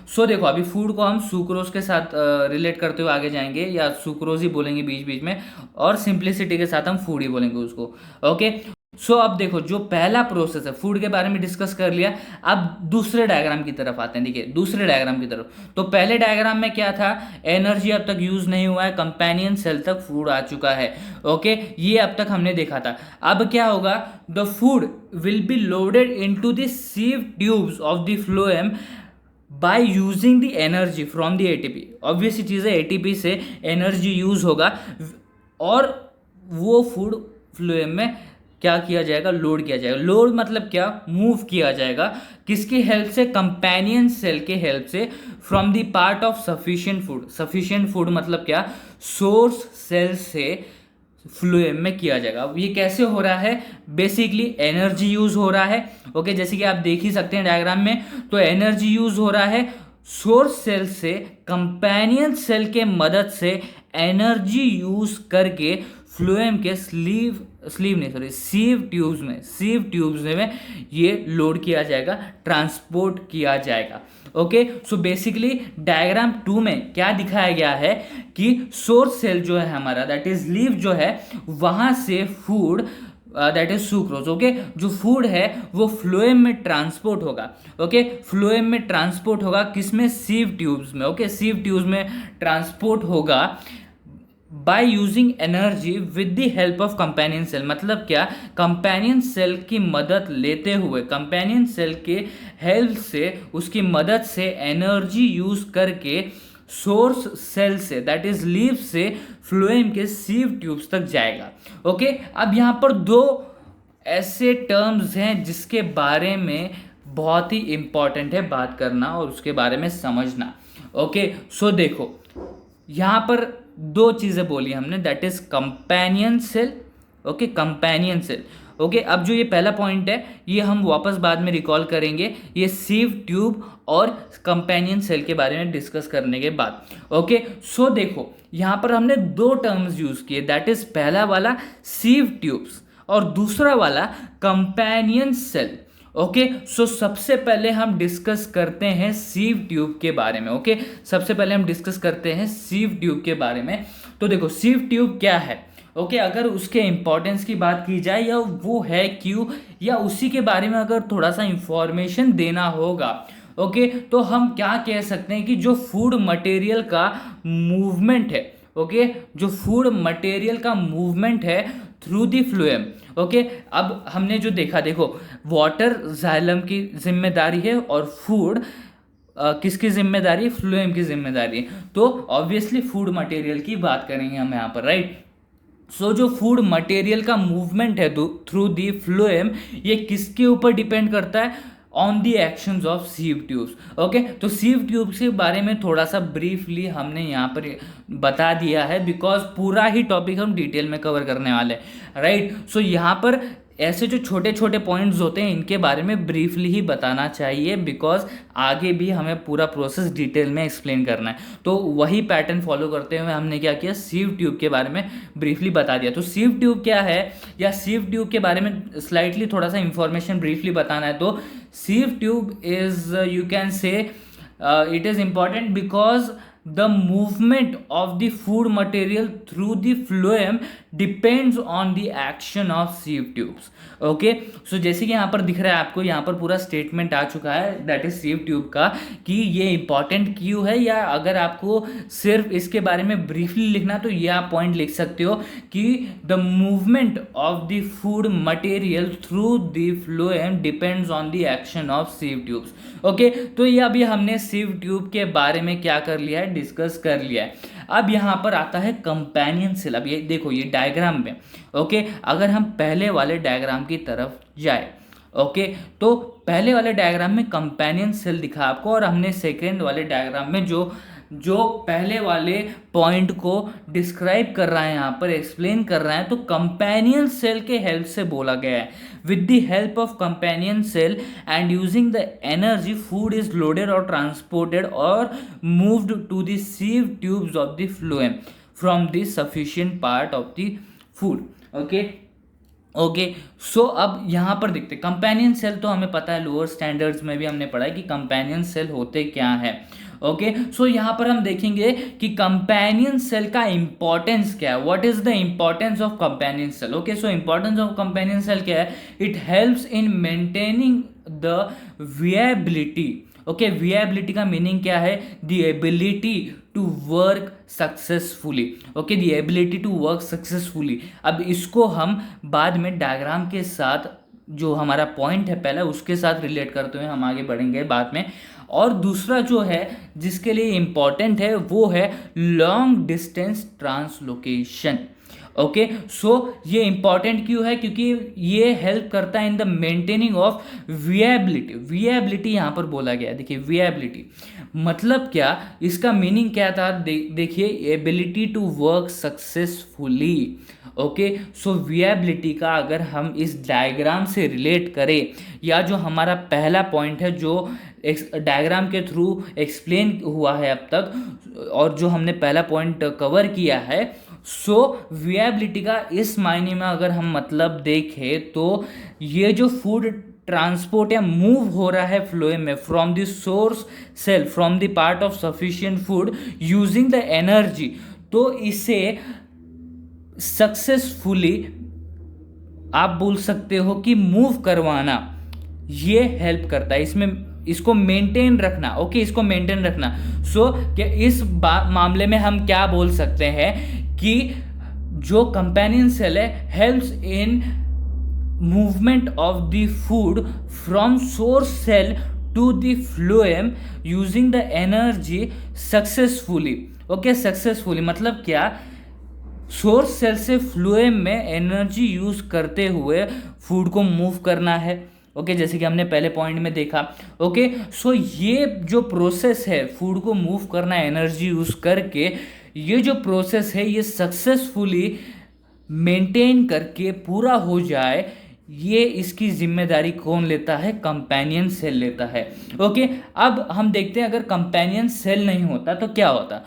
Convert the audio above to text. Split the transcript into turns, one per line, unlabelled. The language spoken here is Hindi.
सो देखो अभी फूड को हम सुक्रोज के साथ रिलेट करते हुए आगे जाएंगे, या सुक्रोज ही बोलेंगे बीच बीच में, और सिंप्लिसिटी के साथ हम फूड ही बोलेंगे उसको। ओके। सो अब देखो जो पहला प्रोसेस है, फूड के बारे में डिस्कस कर लिया। अब दूसरे डायग्राम की तरफ आते हैं। देखिए दूसरे डायग्राम की तरफ, तो पहले डायग्राम में क्या था, एनर्जी अब तक यूज नहीं हुआ है, कंपेनियन सेल तक फूड आ चुका है। ओके, ये अब तक हमने देखा था। अब क्या होगा, the food will be loaded into the sieve tubes of the phloem by using the energy from the ATP. Obvious चीज़ है, एटीपी से एनर्जी यूज होगा, और वो फूड फ्लोएम में क्या किया जाएगा, लोड किया जाएगा। लोड मतलब क्या, मूव किया जाएगा। किसकी हेल्प से, कंपेनियन सेल के हेल्प से, from the part of sufficient food. Sufficient food मतलब क्या, सोर्स सेल से फ्लोएम में किया जाएगा। अब ये कैसे हो रहा है, बेसिकली एनर्जी यूज हो रहा है। ओके, जैसे कि आप देख ही सकते हैं डायग्राम में, तो एनर्जी यूज हो रहा है सोर्स सेल से कंपेनियन सेल के मदद से, एनर्जी यूज करके फ्लोएम के स्लीव नहीं सॉरी सीव ट्यूब्स में ये लोड किया जाएगा, ट्रांसपोर्ट किया जाएगा। ओके, सो बेसिकली डायग्राम 2 में क्या दिखाया गया है कि सोर्स सेल जो है हमारा, दैट इज लीव जो है, वहां से food that is sucrose, okay, जो फूड है वो फ्लोएम में ट्रांसपोर्ट होगा। ओके, फ्लोएम में ट्रांसपोर्ट होगा, किसमें, सीव ट्यूब्स में। ओके, सीव ट्यूब्स में ट्रांसपोर्ट होगा by using energy with the help of companion cell. मतलब क्या, कंपेनियन सेल की मदद लेते हुए, कंपेनियन सेल के हेल्प से, उसकी मदद से एनर्जी यूज करके सोर्स सेल से, दैट इज लीव से, फ्लोएम के सीव ट्यूब्स तक जाएगा। ओके, अब यहाँ पर दो ऐसे टर्म्स हैं जिसके बारे में बहुत ही इंपॉर्टेंट है बात करना और उसके बारे में समझना। ओके, सो देखो यहाँ पर दो चीज़ें बोली हमने, that is companion cell. Okay, companion cell. Okay, अब जो ये पहला पॉइंट है ये हम वापस बाद में रिकॉल करेंगे, ये सीव ट्यूब और कंपेनियन सेल के बारे में डिस्कस करने के बाद। ओके, सो देखो यहाँ पर हमने दो टर्म्स यूज किए, दैट इज पहला वाला सीव ट्यूब्स और दूसरा वाला कंपेनियन सेल। ओके, सो सबसे पहले हम डिस्कस करते हैं सीव ट्यूब के बारे में। ओके, सबसे पहले हम डिस्कस करते हैं सीव ट्यूब के बारे में। तो देखो सीव ट्यूब क्या है। ओके, अगर उसके इंपॉर्टेंस की बात की जाए, या वो है क्यों, या उसी के बारे में अगर थोड़ा सा इंफॉर्मेशन देना होगा, ओके, तो हम क्या कह सकते हैं कि जो फूड मटेरियल का मूवमेंट है, ओके, जो फूड मटेरियल का मूवमेंट है थ्रू द फ्लोएम। ओके, अब हमने जो देखा, देखो वाटर जाइलम की जिम्मेदारी है और फूड किसकी जिम्मेदारी है, फ्लोएम की जिम्मेदारी है। तो ऑब्वियसली फूड मटेरियल की बात करेंगे हम यहाँ पर, राइट। सो जो फूड मटेरियल का मूवमेंट है थ्रू दी फ्लोएम, ये किसके ऊपर डिपेंड करता है, on the actions of sieve tubes. Okay, तो सीव ट्यूब्स के बारे में थोड़ा सा ब्रीफली हमने यहाँ पर बता दिया है, बिकॉज पूरा ही टॉपिक हम डिटेल में कवर करने वाले हैं, राइट। सो यहाँ पर ऐसे जो छोटे छोटे पॉइंट्स होते हैं इनके बारे में ब्रीफली ही बताना चाहिए, बिकॉज आगे भी हमें पूरा प्रोसेस डिटेल में एक्सप्लेन करना है। तो वही पैटर्न फॉलो करते हुए हमने क्या किया, सीव ट्यूब के बारे में ब्रीफली बता दिया। तो सीव ट्यूब क्या है, या सीव ट्यूब के बारे में स्लाइटली थोड़ा सा इंफॉर्मेशन ब्रीफली बताना है, तो sieve tube is, you can say, it is important because the movement of the food material through the phloem depends on the action of sieve tubes. Okay, so जैसे कि यहाँ पर दिख रहा है आपको, यहाँ पर पूरा स्टेटमेंट आ चुका है दैट इज सीव ट्यूब का, कि ये इंपॉर्टेंट क्यों है, या अगर आपको सिर्फ इसके बारे में ब्रीफली लिखना तो ये आप पॉइंट लिख सकते हो कि the movement of the food material through the phloem depends on the action of sieve tubes. Okay, तो ये अभी हमने सीव ट्यूब के बारे में क्या कर लिया है, डिस्कस कर लिया है। अब यहाँ पर आता है कंपेनियन सेल। अब ये देखो ये डायग्राम में, ओके, अगर हम पहले वाले डायग्राम की तरफ जाए, ओके, तो पहले वाले डायग्राम में कंपेनियन सेल दिखा आपको, और हमने सेकेंड वाले डायग्राम में जो जो पहले वाले पॉइंट को डिस्क्राइब कर रहा है, यहाँ पर एक्सप्लेन कर रहा है, तो कंपेनियन सेल के हेल्प से बोला गया है, with the help of companion cell and using the energy food is loaded और ट्रांसपोर्टेड और moved to the sieve tubes of the phloem from the sufficient part of the food. Okay, okay. So अब यहाँ पर देखते हैं कंपेनियन सेल, तो हमें पता है लोअर स्टैंडर्ड्स में भी हमने पढ़ा है कि कंपेनियन सेल होते क्या है। ओके, सो यहाँ पर हम देखेंगे कि कंपेनियन सेल का इंपॉर्टेंस क्या है, what is the importance of companion cell. Okay, so importance of companion cell क्या है, it helps in maintaining the viability. Okay, viability का मीनिंग क्या है, the ability to work successfully. Okay, the ability to work successfully. अब इसको हम बाद में डायग्राम के साथ, जो हमारा पॉइंट है पहला, उसके साथ रिलेट करते हुए हम आगे बढ़ेंगे बाद में। और दूसरा जो है जिसके लिए इम्पॉर्टेंट है वो है लॉन्ग डिस्टेंस ट्रांसलोकेशन। ओके, सो ये इंपॉर्टेंट क्यों है, क्योंकि ये हेल्प करता है in the maintaining of viability. Viability यहाँ पर बोला गया, देखिए विएबिलिटी मतलब क्या, इसका मीनिंग क्या था, देखिए ability to work successfully. Okay, so viability का अगर हम इस डायग्राम से रिलेट करें, या जो हमारा पहला पॉइंट है जो डायग्राम के थ्रू एक्सप्लेन हुआ है अब तक, और जो हमने पहला पॉइंट कवर किया है, सो विएबिलिटी का इस मायने में अगर हम मतलब देखें तो ये जो फूड ट्रांसपोर्ट या मूव हो रहा है फ्लोएम में from the source cell, from the part of sufficient food using the energy, तो इसे सक्सेसफुली आप बोल सकते हो कि मूव करवाना ये हेल्प करता है, इसमें इसको मेंटेन रखना। ओके, इसको मेंटेन रखना। सो कि इस मामले में हम क्या बोल सकते हैं कि जो कंपेनियन सेल है helps in movement of the food from source cell to the phloem using the energy successfully. Okay, successfully मतलब क्या, सोर्स सेल से फ्लोएम में एनर्जी यूज करते हुए फूड को मूव करना है। ओके, जैसे कि हमने पहले पॉइंट में देखा। ओके, सो ये जो प्रोसेस है फूड को मूव करना एनर्जी यूज करके, ये जो प्रोसेस है ये सक्सेसफुली मेंटेन करके पूरा हो जाए, ये इसकी जिम्मेदारी कौन लेता है, कंपेनियन सेल लेता है। ओके, अब हम देखते हैं अगर कंपेनियन सेल नहीं होता तो क्या होता।